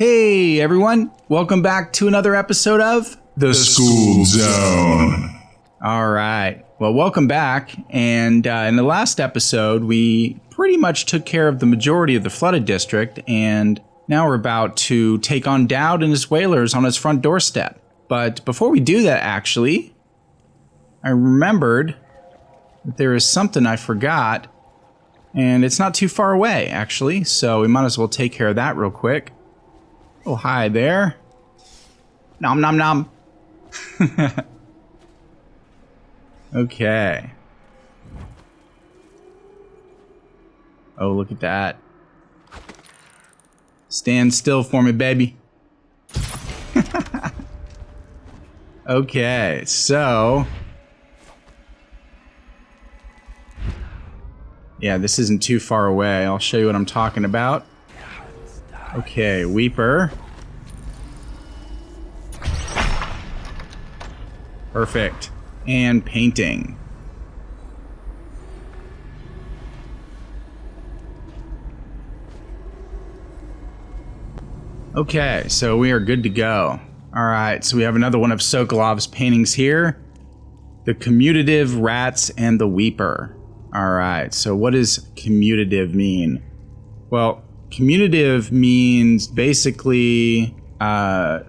Hey everyone, welcome back to another episode of The Skooled Zone. Alright, well welcome back, and in the last episode we pretty much took care of the majority of the flooded district, and now we're about to take on Daud and his whalers on his front doorstep. But before we do that, actually, I remembered that there is something I forgot, and it's not too far away actually, so we might as well take care of that real quick. Oh, hi there. Nom nom nom. Okay. Oh, look at that. Stand still for me, baby. Okay, so... yeah, this isn't too far away. I'll show you what I'm talking about. Okay, Weeper. Perfect. And painting. Okay, so we are good to go. Alright, so we have another one of Sokolov's paintings here. The commutative, rats, and the Weeper. Alright, so what does commutative mean? Well, commutative means basically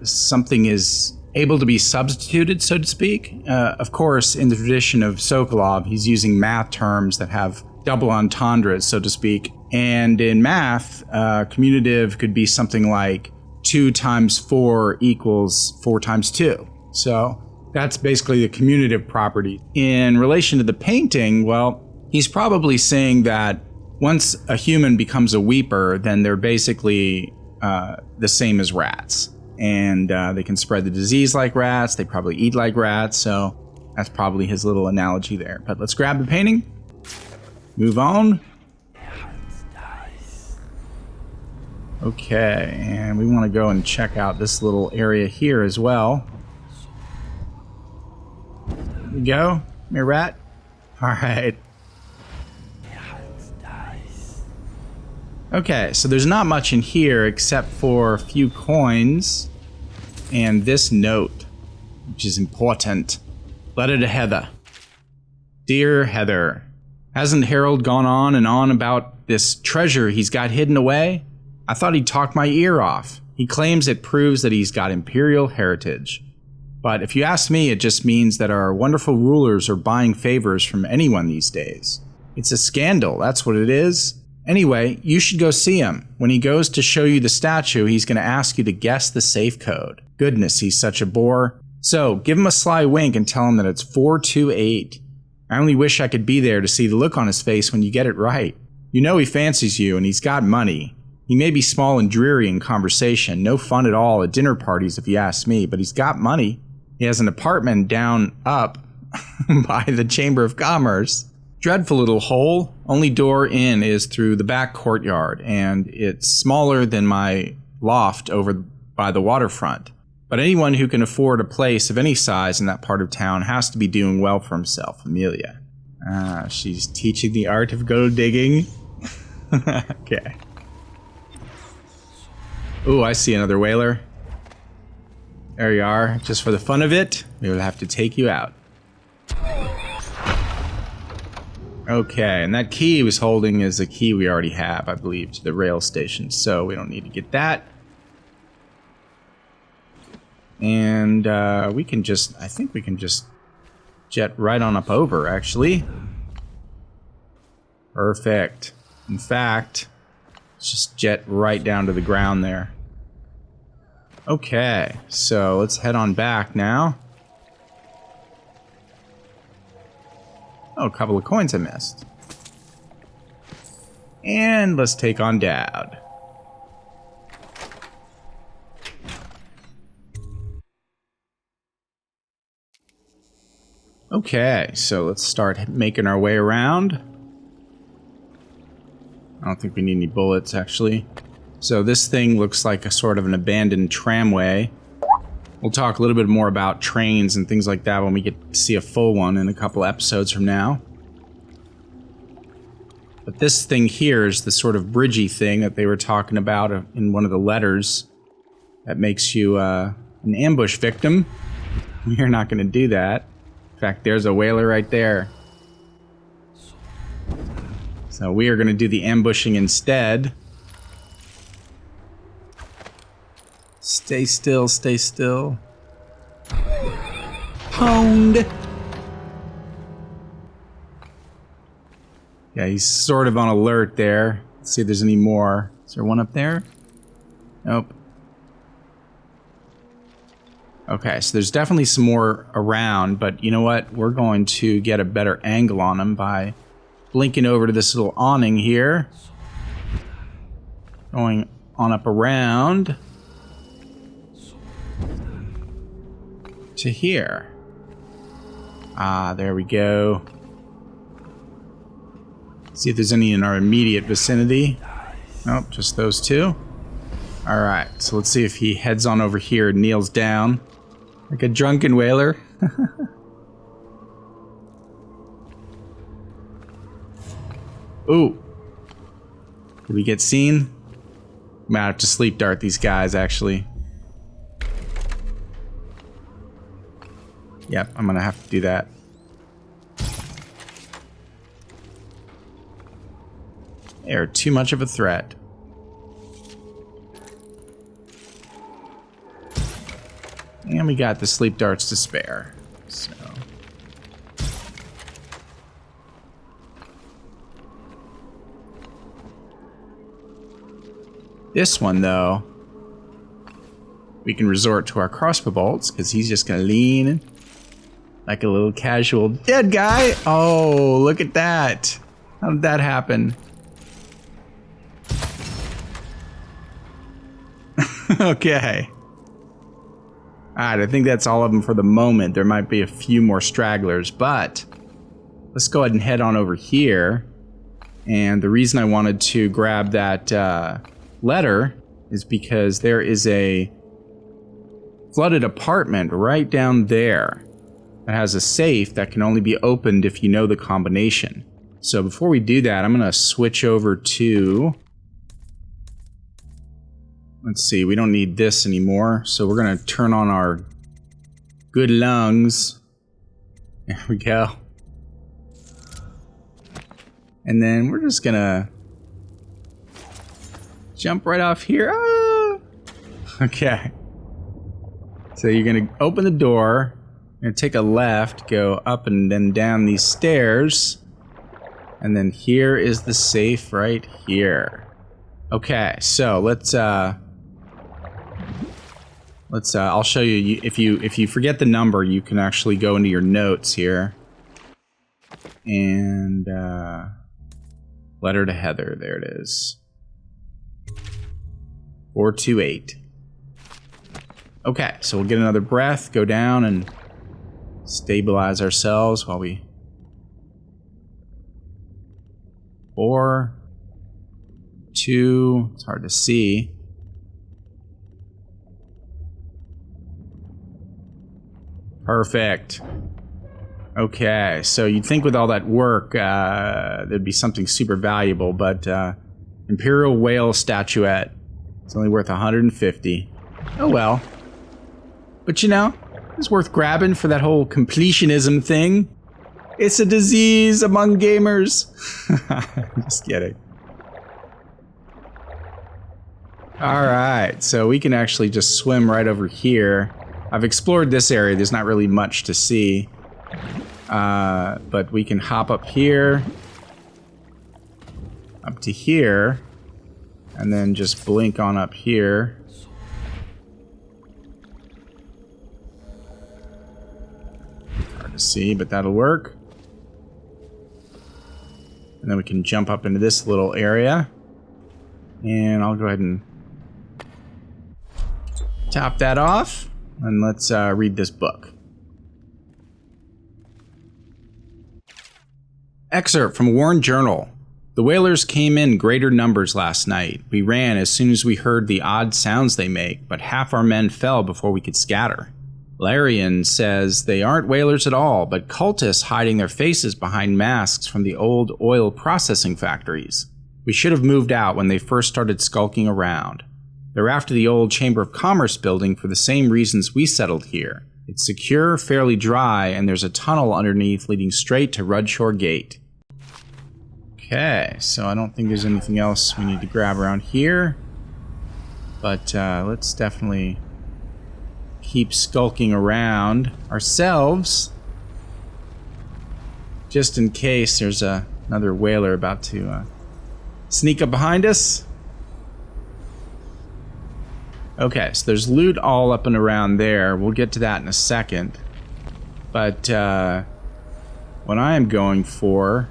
something is able to be substituted, so to speak. Of course, in the tradition of Sokolov, he's using math terms that have double entendres, so to speak. And in math, commutative could be something like 2 times 4 equals 4 times 2. So that's basically the commutative property. In relation to the painting, well, he's probably saying that once a human becomes a Weeper, then they're basically the same as rats. And they can spread the disease like rats, they probably eat like rats, so that's probably his little analogy there. But let's grab the painting, move on. Okay, and we want to go and check out this little area here as well. Here we go, come here, rat. Alright. Okay, so there's not much in here except for a few coins and this note, which is important. Letter to Heather. Dear Heather, hasn't Harold gone on and on about this treasure he's got hidden away? I thought he'd talk my ear off. He claims it proves that he's got imperial heritage. But if you ask me, it just means that our wonderful rulers are buying favors from anyone these days. It's a scandal, that's what it is. Anyway, you should go see him. When he goes to show you the statue, he's going to ask you to guess the safe code. Goodness, he's such a bore. So, give him a sly wink and tell him that it's 428. I only wish I could be there to see the look on his face when you get it right. You know he fancies you and he's got money. He may be small and dreary in conversation, no fun at all at dinner parties if you ask me, but he's got money. He has an apartment down up by the Chamber of Commerce. Dreadful little hole. Only door in is through the back courtyard, and it's smaller than my loft over by the waterfront. But anyone who can afford a place of any size in that part of town has to be doing well for himself. Amelia. She's teaching the art of gold digging. Okay. Ooh, I see another whaler. There you are. Just for the fun of it, we will have to take you out. Okay, and that key he was holding is a key we already have, I believe, to the rail station, so we don't need to get that. And we can just, I think we can just jet right on up over, actually. Perfect. In fact, let's just jet right down to the ground there. Okay, so let's head on back now. Oh, a couple of coins I missed. And let's take on Daud. Okay, so let's start making our way around. I don't think we need any bullets, actually. So this thing looks like a sort of an abandoned tramway. We'll talk a little bit more about trains and things like that when we get to see a full one in a couple episodes from now. But this thing here is the sort of bridgey thing that they were talking about in one of the letters. That makes you an ambush victim. We're not going to do that. In fact, there's a whaler right there. So we are going to do the ambushing instead. Stay still, stay still. Pwned! Yeah, he's sort of on alert there. Let's see if there's any more. Is there one up there? Nope. Okay, so there's definitely some more around, but you know what? We're going to get a better angle on him by blinking over to this little awning here. Going on up around to here. Ah, there we go. See if there's any in our immediate vicinity. Nope, just those two. Alright, so let's see if he heads on over here and kneels down. Like a drunken whaler. Ooh. Did we get seen? Might have to sleep dart these guys, actually. Yep, I'm gonna have to do that. They're too much of a threat. And we got the sleep darts to spare. So. This one, though, we can resort to our crossbow bolts, because he's just going to lean like a little casual dead guy. Oh, look at that. How did that happen? Okay. Alright, I think that's all of them for the moment. There might be a few more stragglers, but let's go ahead and head on over here. And the reason I wanted to grab that letter is because there is a flooded apartment right down there that has a safe that can only be opened if you know the combination. So before we do that, I'm going to switch over to... Let's see, we don't need this anymore, so we're going to turn on our good lungs. There we go. And then we're just going to jump right off here. Ah! Okay. So you're going to open the door, you're going to take a left, go up and then down these stairs, and then here is the safe right here. Okay, so let's I'll show you. If you forget the number, you can actually go into your notes here. And letter to Heather. There it is. 428. Okay, so we'll get another breath, go down, and stabilize ourselves while we... 4, 2. It's hard to see. Perfect. Okay, so you'd think with all that work, there'd be something super valuable, but Imperial Whale Statuette. It's only worth 150. Oh well. But you know, it's worth grabbing for that whole completionism thing. It's a disease among gamers. Just kidding. Alright, so we can actually just swim right over here. I've explored this area, there's not really much to see. But we can hop up here. Up to here. And then just blink on up here. Hard to see, but that'll work. And then we can jump up into this little area. And I'll go ahead and top that off. And let's read this book. Excerpt from Warren Journal. The whalers came in greater numbers last night. We ran as soon as we heard the odd sounds they make, but half our men fell before we could scatter. Larian says they aren't whalers at all, but cultists hiding their faces behind masks from the old oil processing factories. We should have moved out when they first started skulking around. They're after the old Chamber of Commerce building for the same reasons we settled here. It's secure, fairly dry, and there's a tunnel underneath leading straight to Rudshore Gate. Okay, so I don't think there's anything else we need to grab around here. But let's definitely keep skulking around ourselves. Just in case there's another whaler about to sneak up behind us. Okay, so there's loot all up and around there. We'll get to that in a second. But what I am going for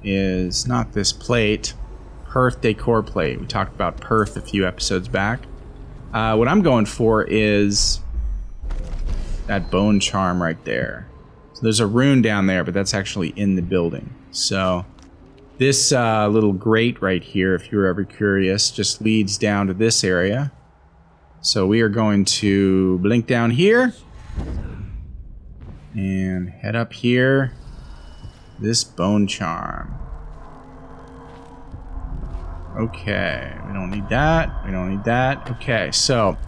is not this plate. Perth decor plate. We talked about Perth a few episodes back. What I'm going for is that bone charm right there. So there's a rune down there, but that's actually in the building. So this little grate right here, if you're ever curious, just leads down to this area. So we are going to blink down here and head up here. This bone charm. Okay, we don't need that. We don't need that. Okay, so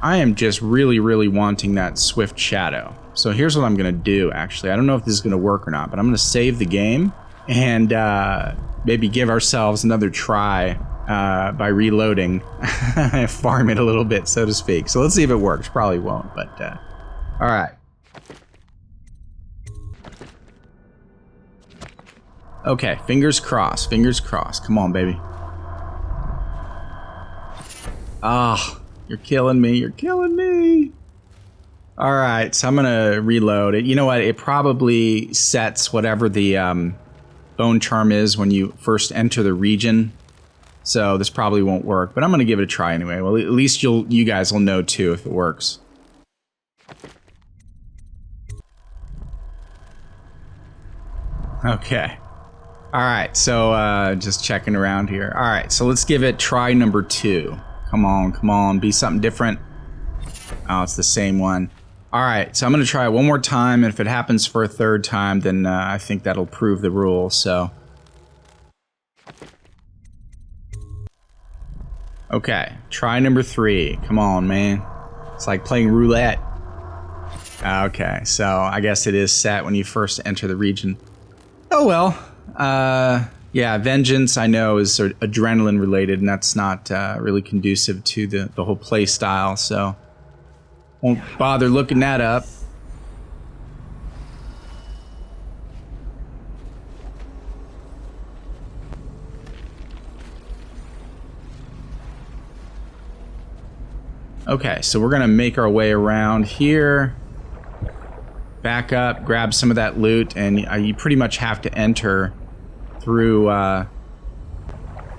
I am just really, really wanting that swift shadow. So here's what I'm going to do, actually. I don't know if this is going to work or not, but I'm going to save the game and maybe give ourselves another try by reloading. Farm it a little bit, so to speak. So let's see if it works. Probably won't, but all right. Okay, fingers crossed. Fingers crossed. Come on, baby. Ah, you're killing me. You're killing me. All right, so I'm gonna reload it. You know what? It probably sets whatever the bone charm is when you first enter the region. So this probably won't work, but I'm gonna give it a try anyway. Well, at least you guys will know too if it works. Okay. All right, so just checking around here. All right, so let's give it try number 2. Come on, be something different. Oh, it's the same one. All right, so I'm gonna try it one more time, and if it happens for a third time, then I think that'll prove the rule, so. Okay, try number 3. Come on, man. It's like playing roulette. Okay, so I guess it is set when you first enter the region. Oh well. Yeah, vengeance I know is sort of adrenaline related, and that's not really conducive to the whole play style, so won't bother looking that up. Okay, so we're gonna make our way around here. Back up, grab some of that loot, and you pretty much have to enter through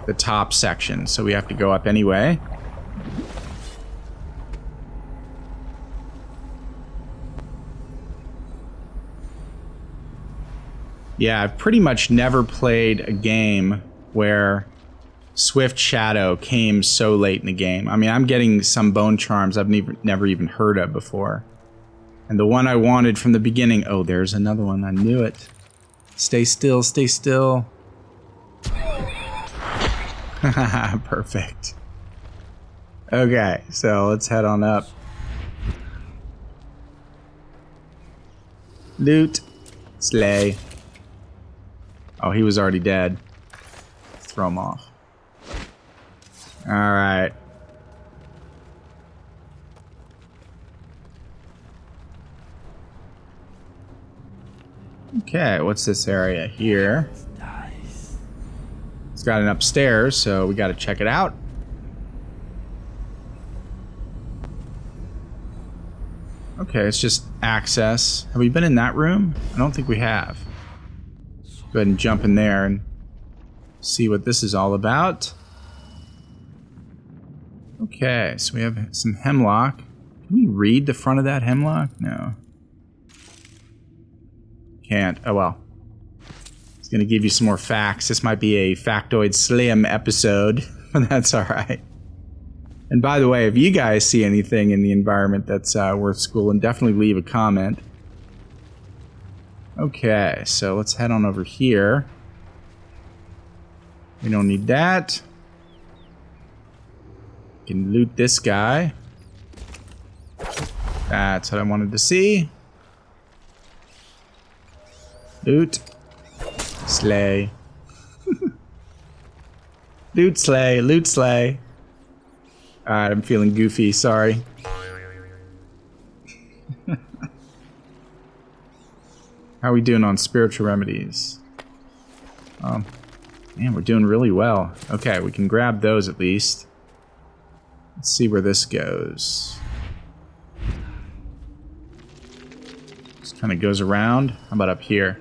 the top section, so we have to go up anyway. Yeah, I've pretty much never played a game where Swift Shadow came so late in the game. I mean, I'm getting some bone charms I've never even heard of before. And the one I wanted from the beginning... Oh, there's another one. I knew it. Stay still, stay still. Perfect. Okay, so let's head on up. Loot. Slay. Oh, he was already dead. Throw him off. Alright. Okay, what's this area here? It's got an upstairs, so we gotta check it out. Okay, it's just access. Have we been in that room? I don't think we have. Go ahead and jump in there and see what this is all about. Okay, so we have some hemlock. Can we read the front of that hemlock? No. Can't. Oh well. It's gonna give you some more facts. This might be a Factoid Slim episode, but that's alright. And by the way, if you guys see anything in the environment that's worth schooling, definitely leave a comment. Okay, so let's head on over here. We don't need that. Can loot this guy. That's what I wanted to see. Loot. Slay. Loot slay. Loot slay. Alright, I'm feeling goofy. Sorry. How are we doing on spiritual remedies? Man, we're doing really well. Okay, we can grab those at least. Let's see where this goes. Just kind of goes around. How about up here?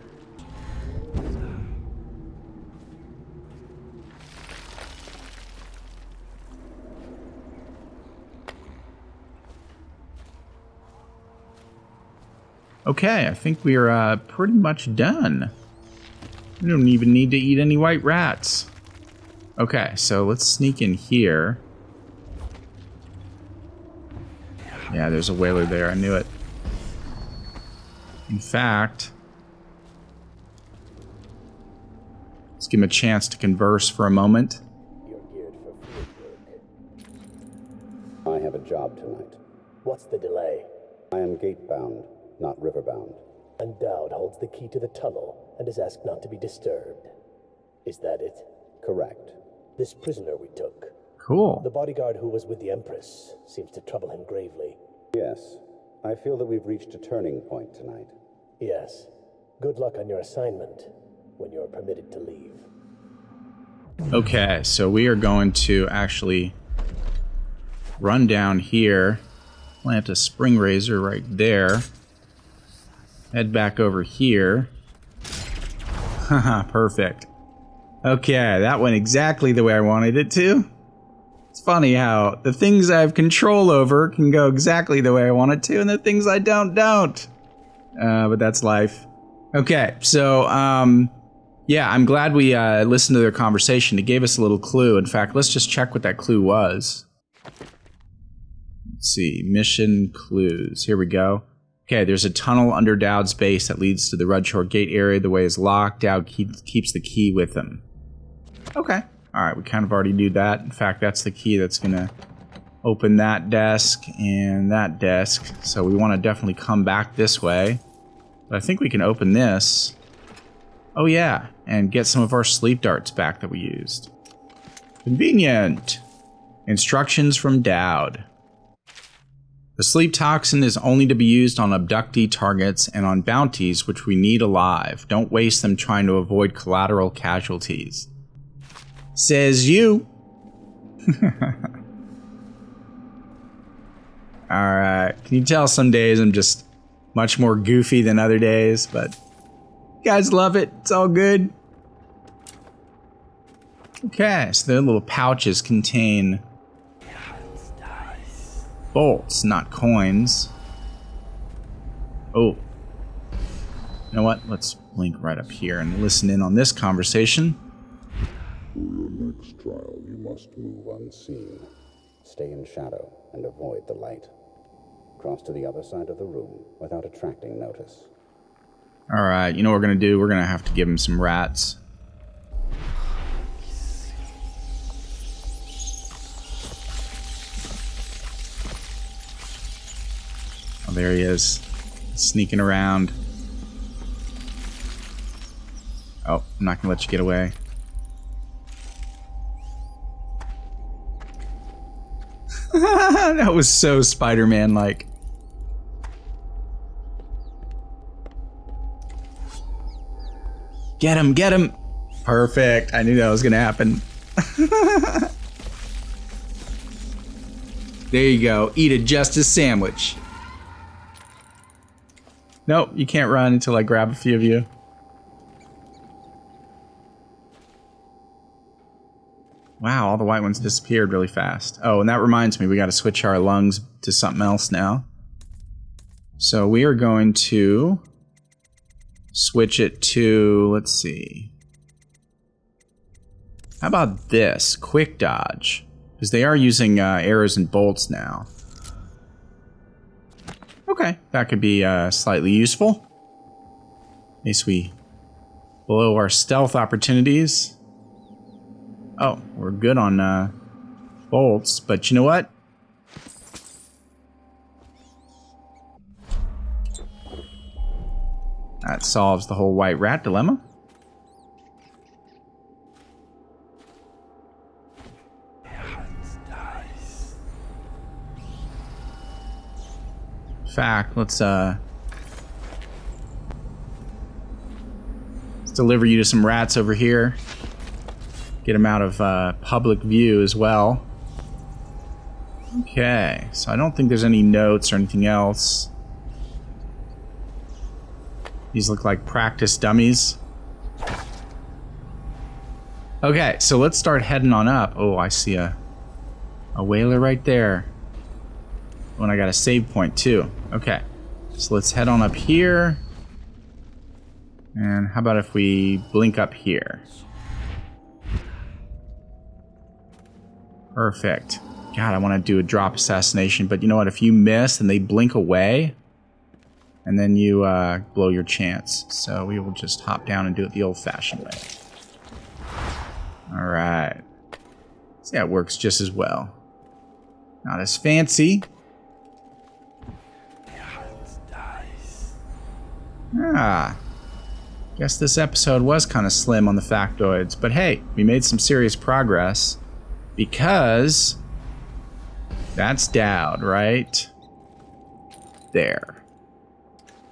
Okay, I think we're pretty much done. We don't even need to eat any white rats. Okay, so let's sneak in here. Yeah, there's a whaler there. I knew it. In fact, let's give him a chance to converse for a moment. You're geared for field work. I have a job tonight. What's the delay? I am gate-bound, not river-bound. And Daud holds the key to the tunnel and is asked not to be disturbed. Is that it? Correct. This prisoner we took. Cool. The bodyguard who was with the Empress seems to trouble him gravely. Yes. I feel that we've reached a turning point tonight. Yes. Good luck on your assignment when you're permitted to leave. Okay, so we are going to actually run down here, plant a spring razor right there, head back over here. Haha, perfect. Okay, that went exactly the way I wanted it to. It's funny how the things I have control over can go exactly the way I want it to, and the things I don't. But that's life. Okay, so, yeah, I'm glad we listened to their conversation. It gave us a little clue. In fact, let's just check what that clue was. Let's see, mission clues. Here we go. Okay, there's a tunnel under Daud's base that leads to the Rudshore gate area. The way is locked. Daud keeps the key with him. Okay. Alright, we kind of already knew that. In fact, that's the key that's going to open that desk and that desk. So we want to definitely come back this way. But I think we can open this. Oh yeah, and get some of our sleep darts back that we used. Convenient. Instructions from Daud. The sleep toxin is only to be used on abductee targets and on bounties which we need alive. Don't waste them trying to avoid collateral casualties. Says you. Alright, can you tell some days I'm just much more goofy than other days, but you guys love it. It's all good. Okay, so the little pouches contain bolts, not coins. Oh. You know what? Let's blink right up here and listen in on this conversation. For your next trial, you must move unseen. Stay in shadow and avoid the light. Cross to the other side of the room without attracting notice. Alright, you know what we're going to do? We're going to have to give him some rats. Oh, there he is. Sneaking around. Oh, I'm not going to let you get away. That was so Spider-Man-like. Get him, get him! Perfect. I knew that was gonna happen. There you go. Eat a justice sandwich. Nope, you can't run until I grab a few of you. Wow, all the white ones disappeared really fast. Oh, and that reminds me, we gotta switch our lungs to something else now. So we are going to switch it to, let's see. How about this? Quick dodge. Because they are using arrows and bolts now. Okay, that could be slightly useful. At least we blow our stealth opportunities. Oh, we're good on bolts, but you know what? That solves the whole white rat dilemma. In fact, let's deliver you to some rats over here. Get them out of public view as well. Okay, so I don't think there's any notes or anything else. These look like practice dummies. Okay, so let's start heading on up. Oh, I see a whaler right there. Oh, and I got a save point too. Okay, so let's head on up here. And how about if we blink up here? Perfect. God, I want to do a drop assassination, but you know what? If you miss and they blink away, and then you blow your chance. So we will just hop down and do it the old-fashioned way. All right. See, that works just as well. Not as fancy. Ah. Guess this episode was kind of slim on the factoids, but hey, we made some serious progress because that's Daud, right? There.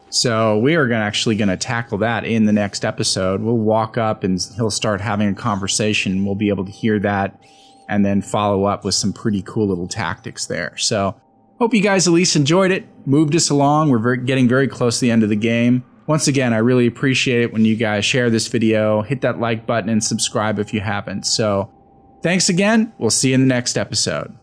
So we are actually going to tackle that in the next episode. We'll walk up and he'll start having a conversation. We'll be able to hear that and then follow up with some pretty cool little tactics there. So hope you guys at least enjoyed it. Moved us along. We're getting very close to the end of the game. Once again, I really appreciate it when you guys share this video, hit that like button and subscribe if you haven't. So thanks again. We'll see you in the next episode.